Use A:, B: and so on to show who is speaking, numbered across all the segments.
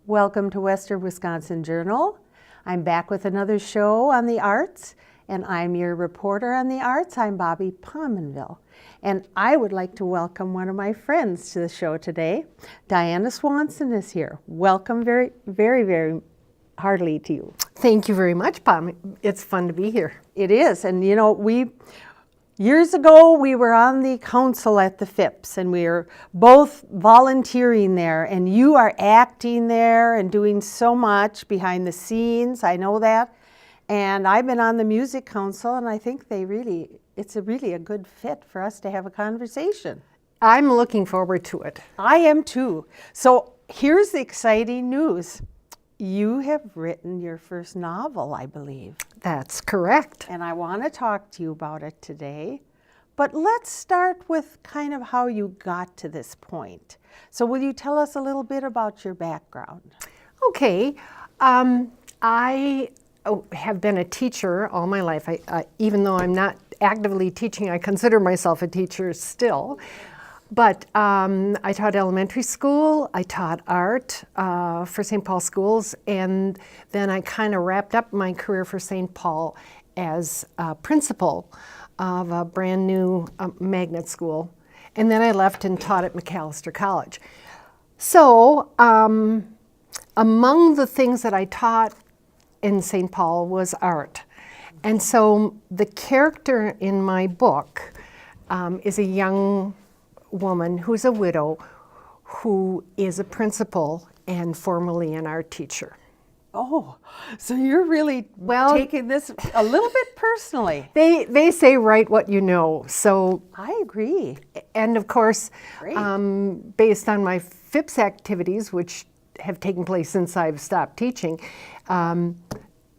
A: Welcome to Western Wisconsin Journal. I'm back with another show on the arts, and I'm your reporter on the arts. I'm Bobby Pominville, and I would like to welcome one of my friends to the show today. Diana Swanson is here. Welcome very, very, very heartily to you.
B: Thank you very much, Bob. It's fun to be here.
A: It is, and you know, years ago, we were on the council at the FIPS, and we were both volunteering there, and you are acting there and doing so much behind the scenes. I know that. And I've been on the music council, and I think it's really a good fit for us to have a conversation.
B: I'm looking forward to it.
A: I am too. So here's the exciting news. You have written your first novel, I believe.
B: That's correct.
A: And I want to talk to you about it today. But let's start with kind of how you got to this point. So will you tell us a little bit about your background?
B: Okay. I have been a teacher all my life. Even though I'm not actively teaching, I consider myself a teacher still. But I taught elementary school, I taught art for St. Paul schools, and then I kind of wrapped up my career for St. Paul as principal of a brand new magnet school. And then I left and taught at McAllister College. So among the things that I taught in St. Paul was art. And so the character in my book is a young woman who's a widow who is a principal and formerly an art teacher.
A: Oh, so you're really taking this a little bit personally.
B: They say write what you know, so
A: I agree.
B: And of course, based on my FIPS activities, which have taken place since I've stopped teaching,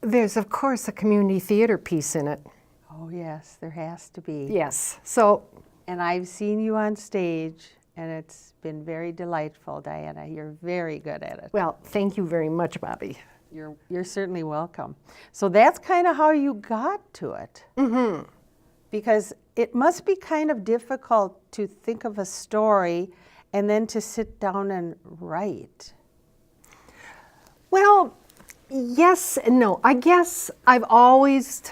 B: there's of course a community theater piece in it.
A: Oh yes, there has to be.
B: Yes, so.
A: And I've seen you on stage, and it's been very delightful, Diana. You're very good at it.
B: Well, thank you very much, Bobby.
A: You're certainly welcome. So that's kind of how you got to it. Mm-hmm. Because it must be kind of difficult to think of a story and then to sit down and write.
B: Well, yes and no. I guess I've always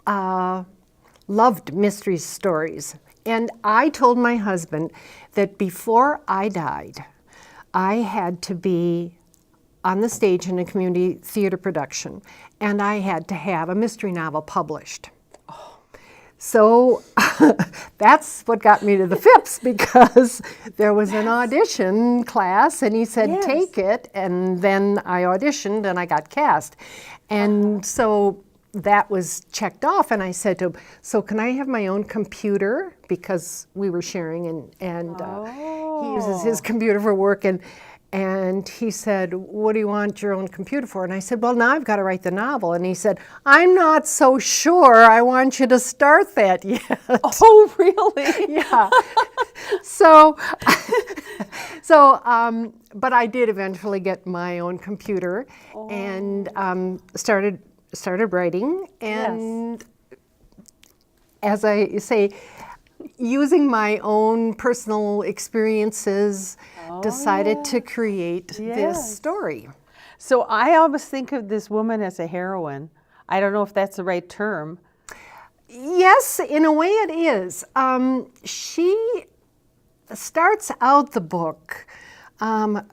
B: loved mystery stories. And I told my husband that before I died, I had to be on the stage in a community theater production, and I had to have a mystery novel published. Oh. So that's what got me to the FIPS, because there was an audition class, and he said, take it, and then I auditioned, and I got cast. And so that was checked off, and I said to him, so can I have my own computer? Because we were sharing, and he uses his computer for work, and he said, what do you want your own computer for? And I said, well, now I've got to write the novel. And he said, I'm not so sure I want you to start that yet.
A: Oh, really?
B: Yeah. But I did eventually get my own computer and started writing, and as I say, using my own personal experiences, decided to create this story.
A: So I always think of this woman as a heroine. I don't know if that's the right term.
B: Yes, in a way it is. She starts out the book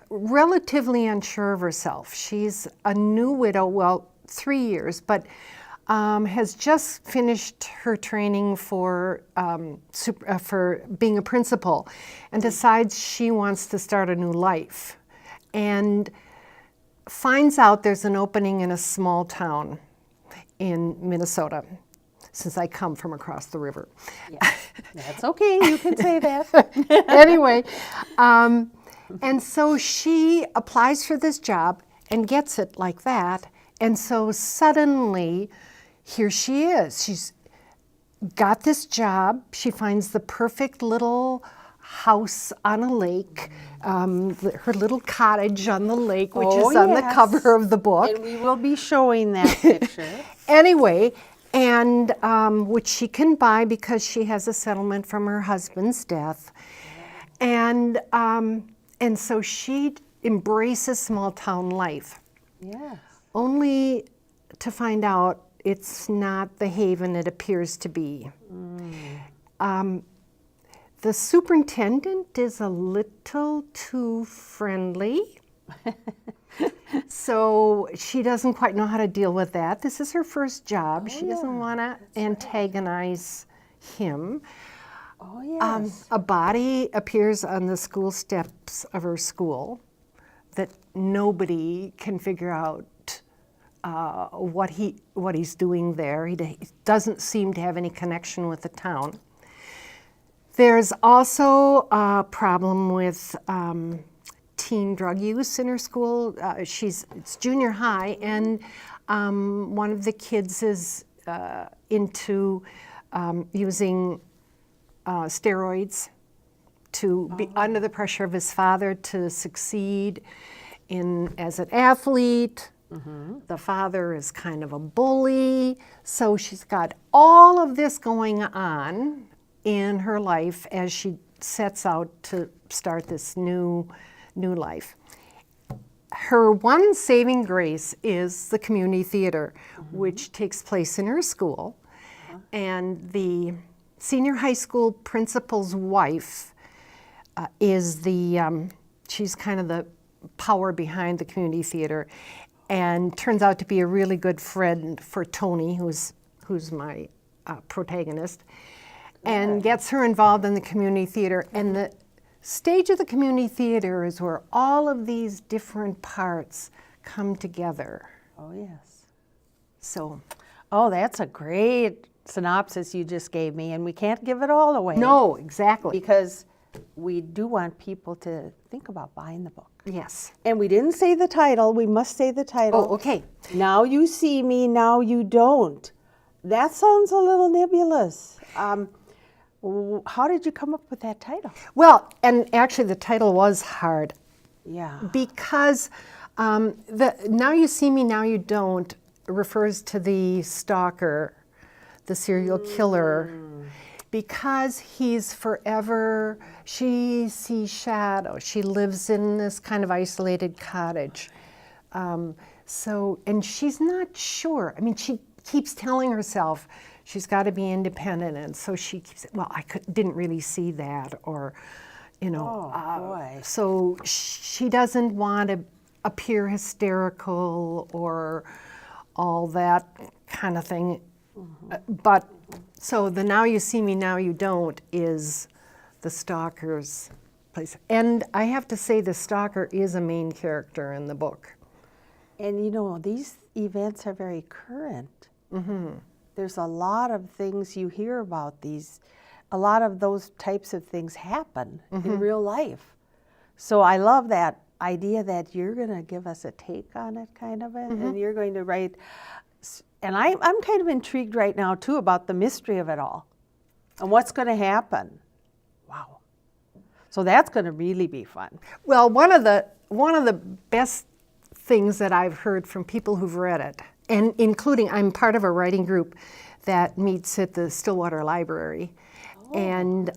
B: relatively unsure of herself. She's a new widow, well, 3 years, but has just finished her training for being a principal, and decides she wants to start a new life, and finds out there's an opening in a small town in Minnesota, since I come from across the river.
A: Yeah, that's okay, you can say that.
B: Anyway, and so she applies for this job and gets it like that. And so suddenly, here she is. She's got this job. She finds the perfect little house on a lake, her little cottage on the lake, which is on the cover of the book.
A: And we will be showing that picture.
B: Anyway, and which she can buy because she has a settlement from her husband's death. And so she embraces small town life,
A: Yes.
B: only to find out it's not the haven it appears to be. The superintendent is a little too friendly, so she doesn't quite know how to deal with that. This is her first job. She doesn't want to antagonize him.
A: Oh, yes.
B: A body appears on the school steps of her school that nobody can figure out what he's doing there. He doesn't seem to have any connection with the town. There's also a problem with teen drug use in her school. It's junior high, and one of the kids is into using steroids to be under the pressure of his father to succeed as an athlete. The father is kind of a bully, so she's got all of this going on in her life as she sets out to start this new life. Her one saving grace is the community theater, which takes place in her school, and the senior high school principal's wife is she's kind of the power behind the community theater, and turns out to be a really good friend for Tony, who's my protagonist, and gets her involved in the community theater. And the stage of the community theater is where all of these different parts come together.
A: Oh, yes.
B: So,
A: Oh, that's a great synopsis you just gave me, and we can't give it all away.
B: no, exactly.
A: Because we do want people to think about buying the book.
B: Yes.
A: And we didn't say the title. We must say the title.
B: Oh, okay.
A: Now you see me, now you don't. That sounds a little nebulous. How did you come up with that title?
B: Well, and actually the title was hard
A: Yeah.
B: because the Now You See Me, Now You Don't refers to the stalker, the serial killer, because he's forever, she sees shadows. She lives in this kind of isolated cottage. And she's not sure. I mean, she keeps telling herself she's got to be independent, and so she keeps, well, didn't really see that, or,
A: boy.
B: so she doesn't want to appear hysterical or all that kind of thing. But so the Now You See Me, Now You Don't is the stalker's place. And I have to say the stalker is a main character in the book.
A: And these events are very current. There's a lot of things you hear about a lot of those types of things happen in real life. So I love that idea that you're going to give us a take on it, kind of, and you're going to write. And I'm kind of intrigued right now, too, about the mystery of it all and what's going to happen. Wow. So that's going to really be fun.
B: Well, one of the best things that I've heard from people who've read it, and including, I'm part of a writing group that meets at the Stillwater Library. And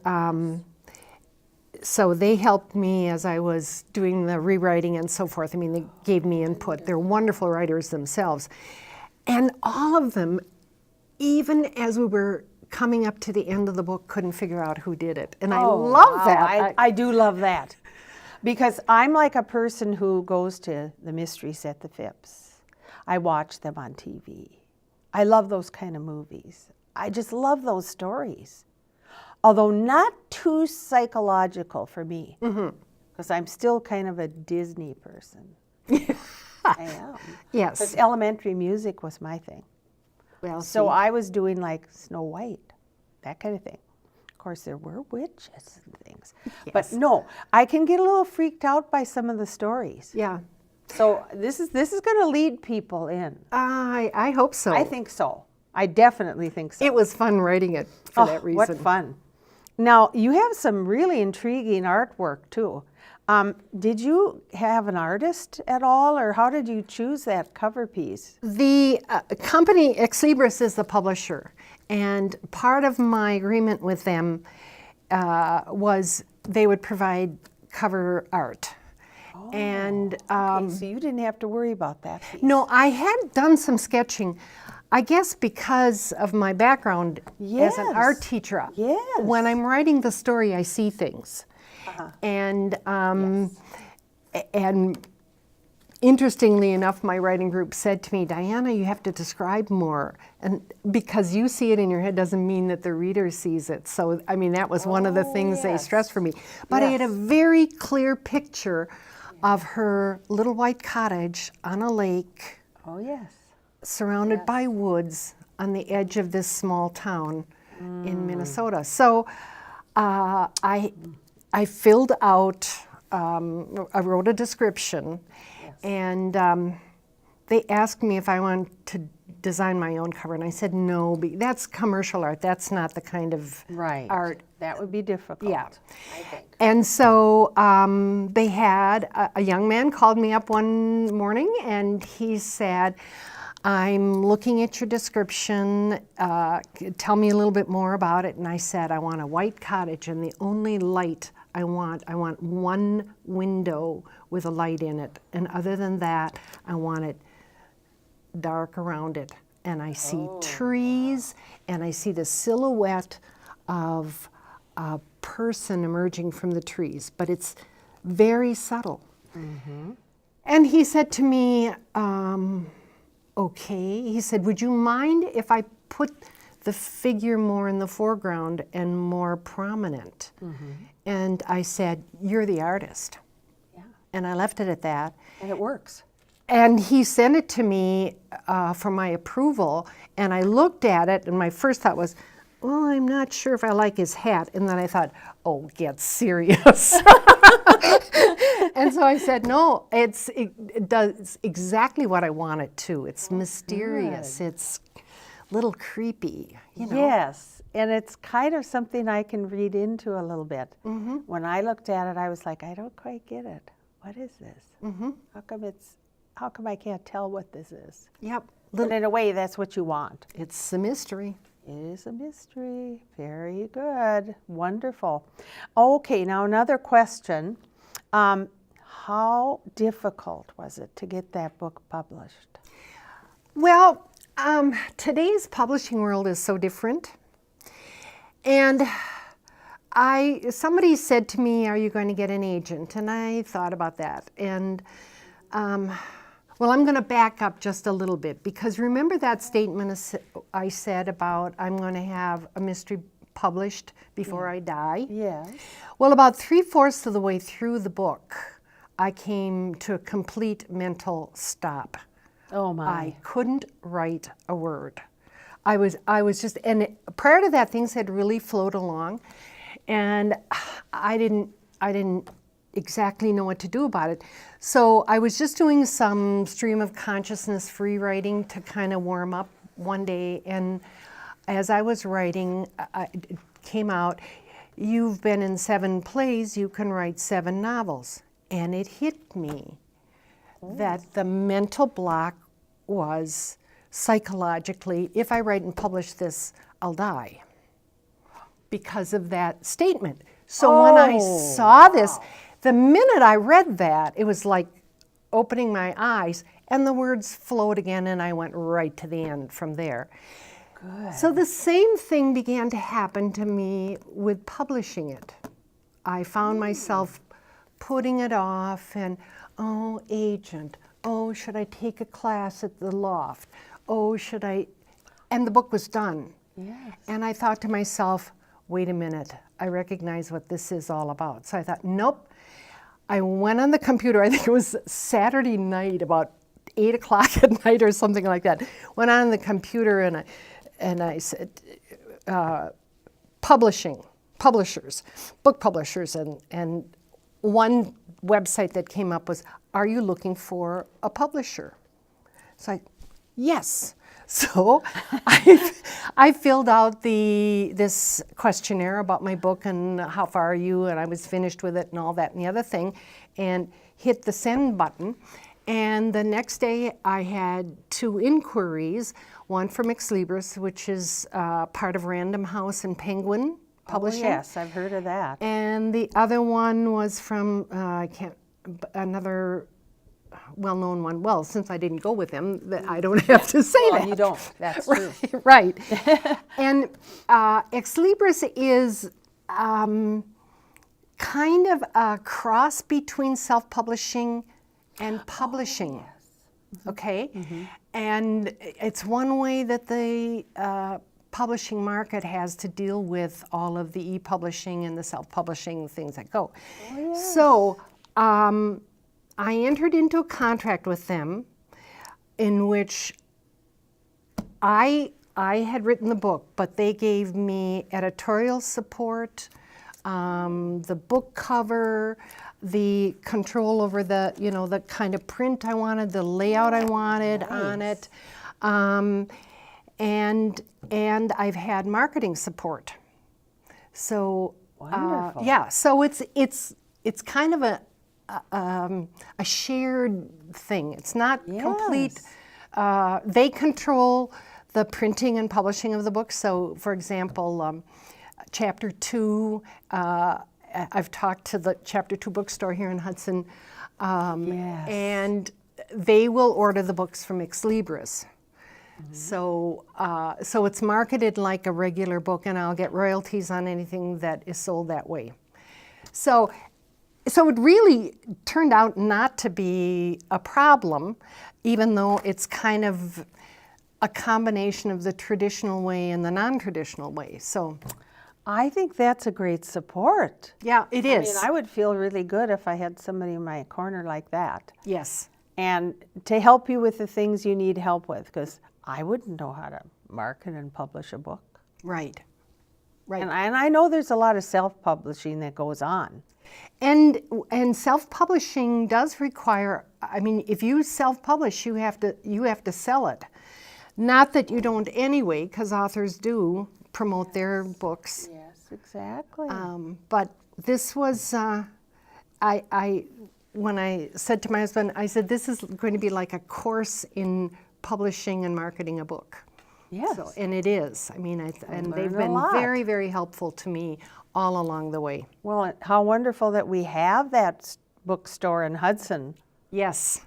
B: so they helped me as I was doing the rewriting and so forth. I mean, they gave me input. They're wonderful writers themselves. And all of them, even as we were coming up to the end of the book, couldn't figure out who did it. And I love that.
A: I do love that. Because I'm like a person who goes to the mysteries at the Phipps. I watch them on TV. I love those kind of movies. I just love those stories. Although not too psychological for me, because I'm still kind of a Disney person. I am.
B: Yes.
A: Because elementary music was my thing.
B: Well,
A: So I was doing like Snow White, that kind of thing. Of course, there were witches and things.
B: Yes.
A: But no, I can get a little freaked out by some of the stories.
B: yeah,
A: So this is going to lead people in.
B: I hope so.
A: I think so. I definitely think so.
B: it was fun writing it for that reason.
A: What fun. Now, you have some really intriguing artwork, too. Did you have an artist at all, or how did you choose that cover piece?
B: The company, Ex Libris, is the publisher, and part of my agreement with them was they would provide cover art. And
A: Okay, so you didn't have to worry about that piece.
B: no, I had done some sketching, I guess because of my background as an art
A: Yes.
B: teacher.
A: Yes.
B: When I'm writing the story, I see things. And and interestingly enough, my writing group said to me, Diana, you have to describe more. And because you see it in your head doesn't mean that the reader sees it. So, I mean, that was one of the things they stressed for me. But I had a very clear picture of her little white cottage on a lake,
A: Oh, yes.
B: surrounded by woods on the edge of this small town in Minnesota. So I filled out, I wrote a description, and they asked me if I wanted to design my own cover, and I said no, that's commercial art. That's not the kind of art.
A: That would be difficult,
B: Yeah.
A: I think.
B: And so they had, a young man called me up one morning and he said, I'm looking at your description, tell me a little bit more about it. And I said, I want a white cottage, and the only light I want one window with a light in it. And other than that, I want it dark around it. And I see trees, and I see the silhouette of a person emerging from the trees, but it's very subtle. And he said to me, okay, he said, would you mind if I put the figure more in the foreground and more prominent? And I said, you're the artist. And I left it at that.
A: And it works.
B: And he sent it to me for my approval, and I looked at it, and my first thought was, well, I'm not sure if I like his hat. And then I thought, oh, get serious. And so I said, no, it does exactly what I want it to. It's mysterious. It's a little creepy, you know.
A: Yes, and it's kind of something I can read into a little bit. When I looked at it, I was like, I don't quite get it. What is this? How come I can't tell what this is?
B: Yep.
A: But in a way, that's what you want.
B: It's a mystery.
A: It is a mystery. Very good. Wonderful. Okay, now another question. How difficult was it to get that book published?
B: Well, today's publishing world is so different. And somebody said to me, are you going to get an agent? And I thought about that. And well, I'm going to back up just a little bit, because remember that statement I said about I'm going to have a mystery published before I die?
A: Yes.
B: Well, about 3/4 of the way through the book, I came to a complete mental stop.
A: Oh my.
B: I couldn't write a word. I was just, and prior to that, things had really flowed along, and I didn't exactly know what to do about it. So I was just doing some stream of consciousness free writing to kind of warm up one day, and as I was writing, it came out, you've been in 7 plays, you can write 7 novels. And it hit me that the mental block was psychologically, if I write and publish this, I'll die, because of that statement. So when I saw this, the minute I read that, it was like opening my eyes, and the words flowed again, and I went right to the end from there. Good. So the same thing began to happen to me with publishing it. I found myself putting it off, and, oh, agent, oh, should I take a class at the loft? Oh, should I? And the book was done.
A: Yes.
B: And I thought to myself, wait a minute, I recognize what this is all about. So I thought, nope. I went on the computer, I think it was Saturday night, about 8 o'clock at night or something like that. Went on the computer and I said, publishers, book publishers, and one website that came up was, are you looking for a publisher? So yes. So I filled out this questionnaire about my book and how far are you, and I was finished with it and all that and the other thing, and hit the send button. And the next day I had 2 inquiries, one from Ex Libris, which is part of Random House and Penguin Publishing.
A: Oh, yes, I've heard of that.
B: And the other one was from, another well-known one. Well, since I didn't go with them, I don't have to say
A: Well,
B: that.
A: you don't. That's true.
B: Right. And Ex Libris is kind of a cross between self-publishing and publishing. Okay? And it's one way that the publishing market has to deal with all of the e-publishing and the self-publishing things that go. So I entered into a contract with them in which I had written the book, but they gave me editorial support, the book cover, the control over the, the kind of print I wanted, the layout I wanted on it. And I've had marketing support. So
A: Wonderful.
B: yeah, so it's kind of a shared thing. It's not complete. They control the printing and publishing of the book. So, for example, Chapter 2, I've talked to the Chapter 2 bookstore here in Hudson, and they will order the books from Ex Libris. So it's marketed like a regular book, and I'll get royalties on anything that is sold that way. So it really turned out not to be a problem, even though it's kind of a combination of the traditional way and the non-traditional way. So
A: I think that's a great support.
B: yeah, it is.
A: I mean, I would feel really good if I had somebody in my corner like that.
B: Yes.
A: And to help you with the things you need help with, because I wouldn't know how to market and publish a book.
B: Right. Right.
A: And I know there's a lot of self-publishing that goes on.
B: And self-publishing does require, I mean, if you self-publish, you have to sell it. Not that you don't anyway, because authors do promote their books.
A: Yes, exactly.
B: But this was, when I said to my husband, I said, this is going to be like a course in publishing and marketing a book.
A: Yes.
B: So, and it is. I mean, and they've
A: learn a
B: been
A: lot.
B: very, very helpful to me all along the way.
A: Well, how wonderful that we have that bookstore in Hudson
B: Yes.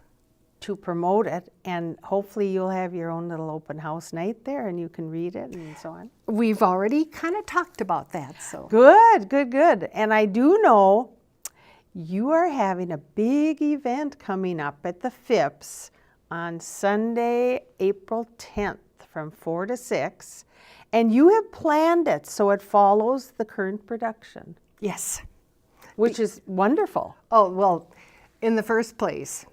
A: to promote it, and hopefully you'll have your own little open house night there and you can read it and so on.
B: We've already kind of talked about that, so.
A: Good, good, good. And I do know you are having a big event coming up at the Phipps on Sunday, April 10th from 4 to 6, and you have planned it so it follows the current production,
B: Yes.
A: which is wonderful.
B: Oh, well, in the first place,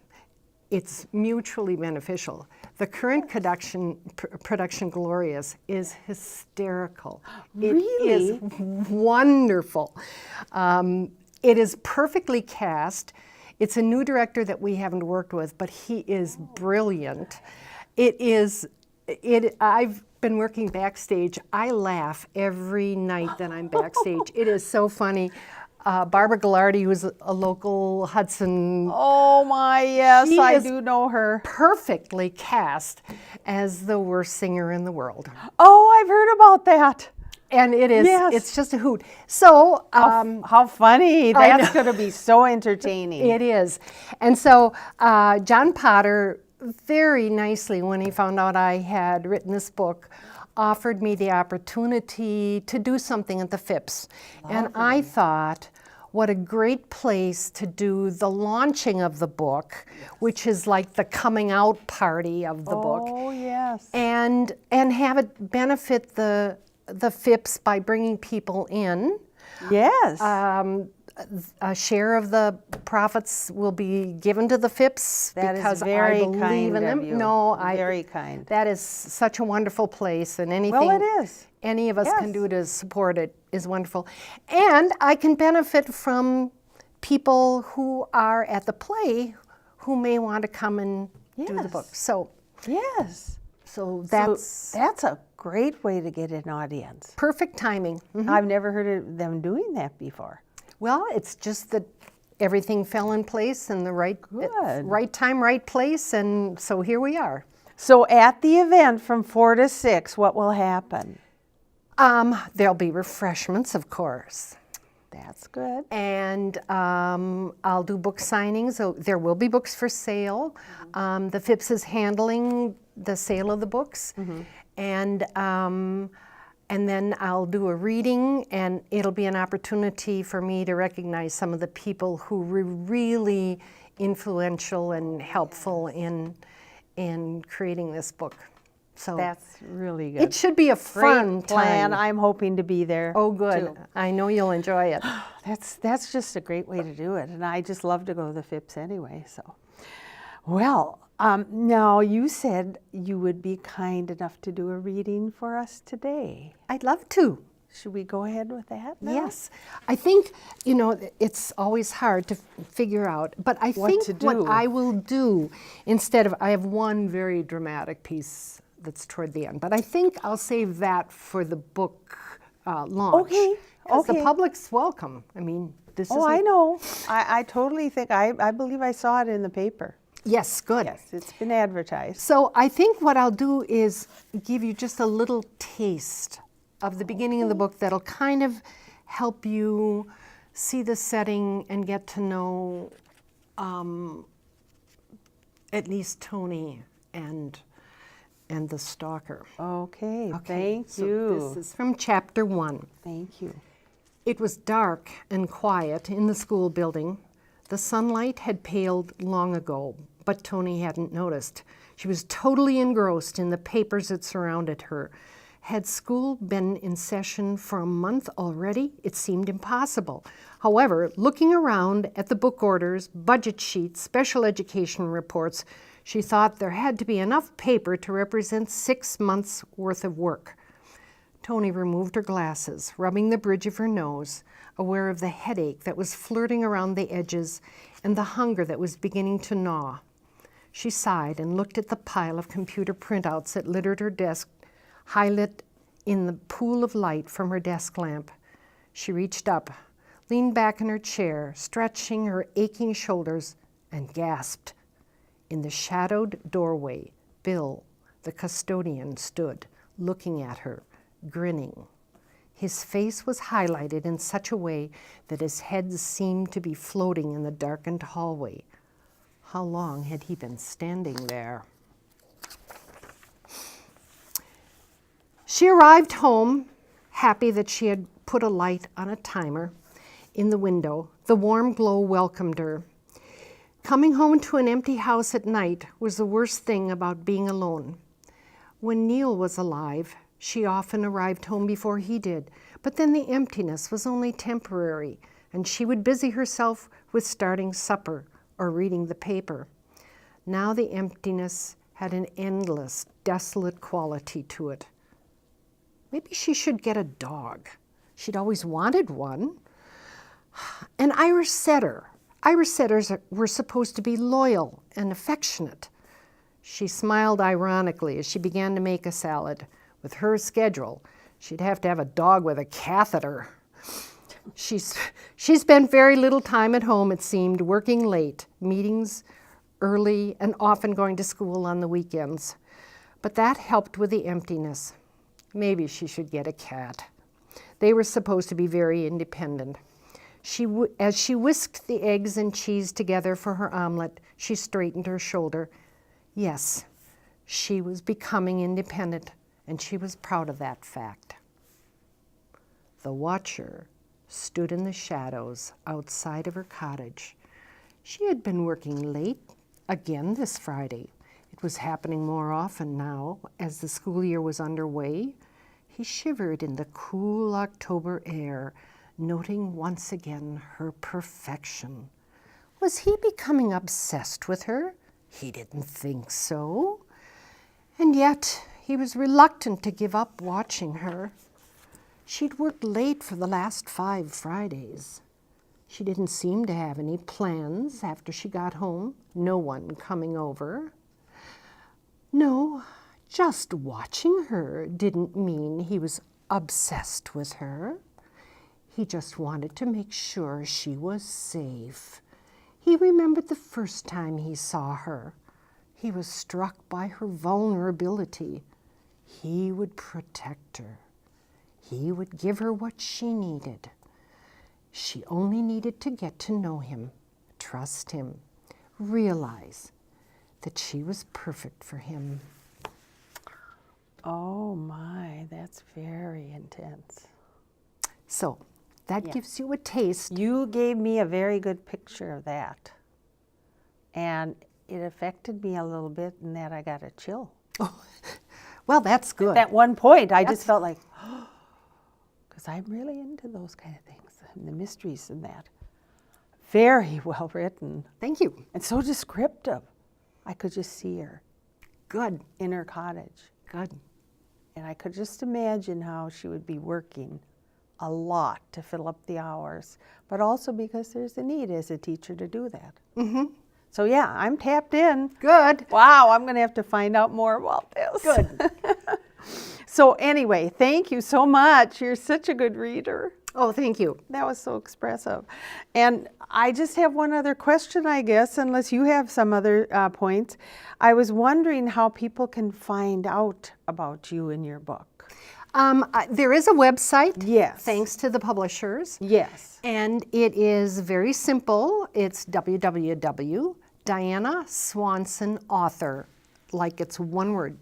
B: it's mutually beneficial. The current production Glorious is hysterical.
A: Really?
B: It is wonderful. It is perfectly cast. It's a new director that we haven't worked with, but he is brilliant. I've been working backstage. I laugh every night that I'm backstage. It is so funny. Barbara Gallardi, who's a local Hudson,
A: Oh my, yes,
B: She
A: I
B: is-
A: do know her.
B: perfectly cast as the worst singer in the world.
A: Oh, I've heard about that.
B: And it is,
A: Yes.
B: it's just a hoot. So,
A: How funny.
B: I
A: That's going to be so entertaining.
B: it is. And so, John Potter, very nicely, when he found out I had written this book, offered me the opportunity to do something at the Phipps. And I thought, what a great place to do the launching of the book, which is like the coming out party of the book,
A: Oh, yes.
B: and have it benefit the Phipps by bringing people in.
A: Yes.
B: A share of the profits will be given to the Phipps
A: That is
B: because
A: very
B: I believe
A: kind
B: in them.
A: of you.
B: No,
A: Very kind.
B: That is such a wonderful place, and anything
A: Well, it is.
B: any of us can
A: Yes.
B: do to support it is wonderful. And I can benefit from people who are at the play who may want to come and do the
A: Yes.
B: book. So
A: Yes.
B: that's
A: So that's a great way to get an audience.
B: perfect timing. Mhm.
A: I've never heard of them doing that before.
B: Well, it's just that everything fell in place and the right time, right place, and so here we are.
A: So at the event from 4 to 6, what will happen?
B: There'll be refreshments, of course.
A: That's good.
B: And I'll do book signings. So there will be books for sale. The FIPS is handling the sale of the books. And then I'll do a reading, and it'll be an opportunity for me to recognize some of the people who were really influential and helpful in creating this book. So
A: That's really good.
B: it should be a fun
A: Great plan.
B: time.
A: I'm hoping to be there.
B: Oh, good.
A: too.
B: I know you'll enjoy it.
A: That's just a great way to do it, and I just love to go to the FIPS anyway. So, well, now you said you would be kind enough to do a reading for us today.
B: I'd love to.
A: Should we go ahead with that now?
B: Yes. I think, it's always hard to figure out, but I think
A: to
B: what
A: do.
B: I will do instead of, I have one very dramatic piece that's toward the end, but I think I'll save that for the book launch.
A: Okay,
B: 'Cause the
A: okay.
B: public's welcome. I mean, this is.
A: Oh, I know. I totally think, I believe I saw it in the paper.
B: Yes, good.
A: Yes, it's been advertised.
B: So I think what I'll do is give you just a little taste of the beginning of the book that'll kind of help you see the setting and get to know at least Tony and the stalker.
A: Okay,
B: Okay,
A: thank
B: so
A: you.
B: this is from chapter 1.
A: Thank you.
B: It was dark and quiet in the school building. The sunlight had paled long ago, but Tony hadn't noticed. She was totally engrossed in the papers that surrounded her. Had school been in session for a month already? It seemed impossible. However, looking around at the book orders, budget sheets, special education reports, she thought there had to be enough paper to represent 6 months' worth of work. Tony removed her glasses, rubbing the bridge of her nose, aware of the headache that was flirting around the edges and the hunger that was beginning to gnaw. She sighed and looked at the pile of computer printouts that littered her desk, highlit in the pool of light from her desk lamp. She reached up, leaned back in her chair, stretching her aching shoulders, and gasped. In the shadowed doorway, Bill, the custodian, stood, looking at her, grinning. His face was highlighted in such a way that his head seemed to be floating in the darkened hallway. How long had he been standing there? She arrived home, happy that she had put a light on a timer in the window. The warm glow welcomed her. Coming home to an empty house at night was the worst thing about being alone. When Neil was alive, she often arrived home before he did, but then the emptiness was only temporary, and she would busy herself with starting supper or reading the paper. Now the emptiness had an endless, desolate quality to it. Maybe she should get a dog. She'd always wanted one. An Irish setter. Irish setters were supposed to be loyal and affectionate. She smiled ironically as she began to make a salad. With her schedule, she'd have to have a dog with a catheter. She spent very little time at home, it seemed, working late, meetings early, and often going to school on the weekends. But that helped with the emptiness. Maybe she should get a cat. They were supposed to be very independent. As she whisked the eggs and cheese together for her omelet, she straightened her shoulder. Yes, she was becoming independent, and she was proud of that fact. The watcher stood in the shadows outside of her cottage. She had been working late again this Friday. It was happening more often now as the school year was underway. He shivered in the cool October air, noting once again her perfection. Was he becoming obsessed with her? He didn't think so. And yet he was reluctant to give up watching her. She'd worked late for the last 5 Fridays. She didn't seem to have any plans after she got home, no one coming over. No, just watching her didn't mean he was obsessed with her. He just wanted to make sure she was safe. He remembered the first time he saw her. He was struck by her vulnerability. He would protect her. He would give her what she needed. She only needed to get to know him, trust him, realize that she was perfect for him.
A: Oh my, that's very intense.
B: So that gives you a taste.
A: You gave me a very good picture of that. And it affected me a little bit in that I got a chill.
B: Oh, well, that's good.
A: At one point, I just felt like, because I'm really into those kind of things, and the mysteries and that. Very well written.
B: Thank you.
A: And so descriptive. I could just see her
B: Good.
A: in her cottage.
B: Good.
A: And I could just imagine how she would be working a lot to fill up the hours, but also because there's a need as a teacher to do that.
B: Mm-hmm.
A: So yeah, I'm tapped in.
B: Good.
A: Wow, I'm going to have to find out more about this.
B: Good.
A: So anyway, thank you so much. You're such a good reader.
B: Oh, thank you.
A: That was so expressive. And I just have one other question, I guess, unless you have some other points. I was wondering how people can find out about you and your book.
B: There is a website.
A: Yes.
B: Thanks to the publishers.
A: Yes.
B: And it is very simple. It's www.DianaSwansonAuthor, like it's one word,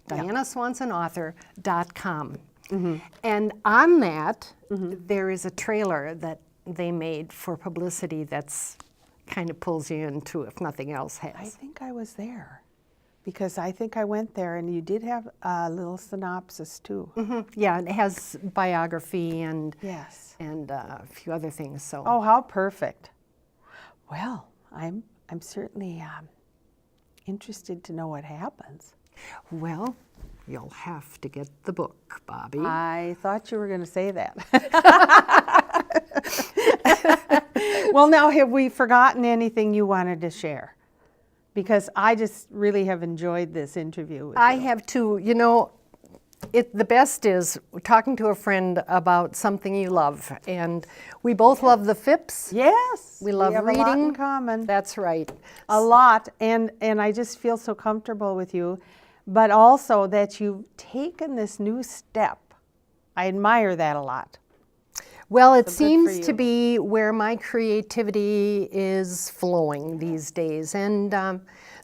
B: DianaSwansonAuthor.com. Mm-hmm. And on that, there is a trailer that they made for publicity that's kind of pulls you into, if nothing else has.
A: I think I was there because I think I went there and you did have a little synopsis too.
B: Mm-hmm. Yeah, it has biography and
A: Yes.
B: and a few other things. So
A: Oh, how perfect. Well, I'm certainly interested to know what happens.
B: well, you'll have to get the book, Bobby.
A: I thought you were going to say that. Well, now, have we forgotten anything you wanted to share? Because I just really have enjoyed this interview with
B: I
A: you.
B: have too. You know, the best is talking to a friend about something you love, and we both love the Phipps.
A: Yes.
B: We love
A: have
B: reading.
A: a lot in common.
B: That's right.
A: A lot. And I just feel so comfortable with you, but also that you've taken this new step. I admire that a lot.
B: Well, it
A: So good for
B: seems to
A: you.
B: be where my creativity is flowing these days, and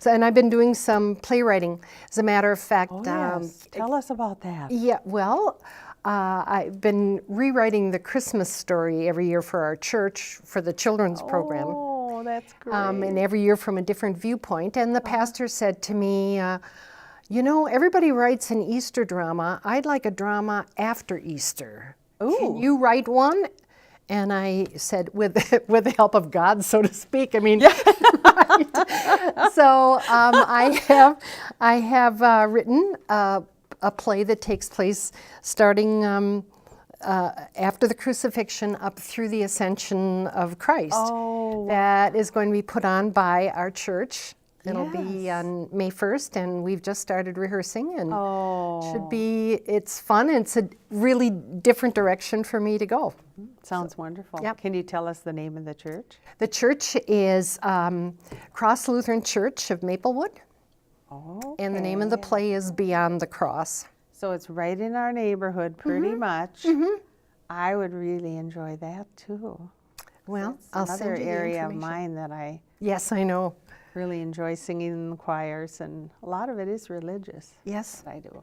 B: and I've been doing some playwriting. As a matter of fact,
A: Oh, yes. Tell us about that.
B: yeah. Well, I've been rewriting the Christmas story every year for our church for the children's program.
A: Oh, that's great.
B: And every year from a different viewpoint. And the pastor said to me, you know, everybody writes an Easter drama. I'd like a drama after Easter. Can you write one? And I said, with the help of God, so to speak. I mean, right. So I have written a play that takes place starting after the crucifixion up through the ascension of Christ.
A: Oh.
B: That is going to be put on by our church. It'll be
A: Yes.
B: on May 1st, and we've just started rehearsing, and
A: Oh.
B: it's fun. It's a really different direction for me to go.
A: Sounds wonderful.
B: Yep.
A: Can you tell us the name of the church?
B: The church is Cross Lutheran Church of Maplewood,
A: Oh.
B: and the name of the play is Beyond the Cross.
A: So it's right in our neighborhood pretty much. I would really enjoy that too.
B: Well,
A: It's
B: I'll
A: another
B: send you the
A: area of
B: information.
A: mine that I
B: Yes, I know.
A: really enjoy singing in the choirs, and a lot of it is religious.
B: Yes.
A: that I do.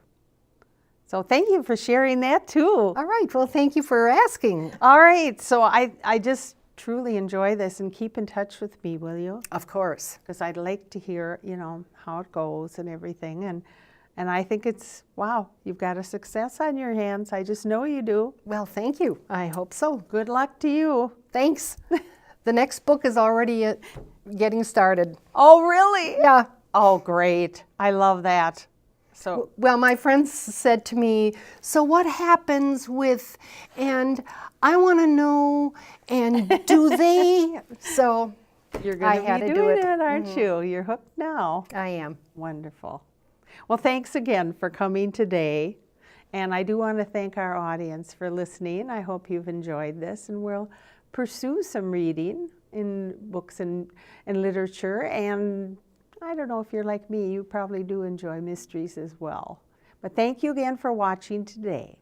A: So thank you for sharing that too.
B: All right. Well, thank you for asking.
A: All right, so I just truly enjoy this, and keep in touch with me, will you?
B: Of course.
A: Because I'd like to hear, how it goes and everything. And I think it's, wow, you've got a success on your hands. I just know you do.
B: Well, thank you. I hope so.
A: Good luck to you.
B: Thanks. The next book is already getting started.
A: Oh, really?
B: Yeah.
A: Oh, great. I love that. So,
B: Well, my friends said to me, so what happens with, and I want to know, and do they? So
A: you're
B: I
A: going
B: had
A: to
B: to
A: be
B: do
A: doing
B: it.
A: it, aren't you? You're hooked now.
B: I am.
A: Wonderful. Well, thanks again for coming today. And I do want to thank our audience for listening. I hope you've enjoyed this, and we'll pursue some reading in books and literature. And I don't know if you're like me, you probably do enjoy mysteries as well. But thank you again for watching today.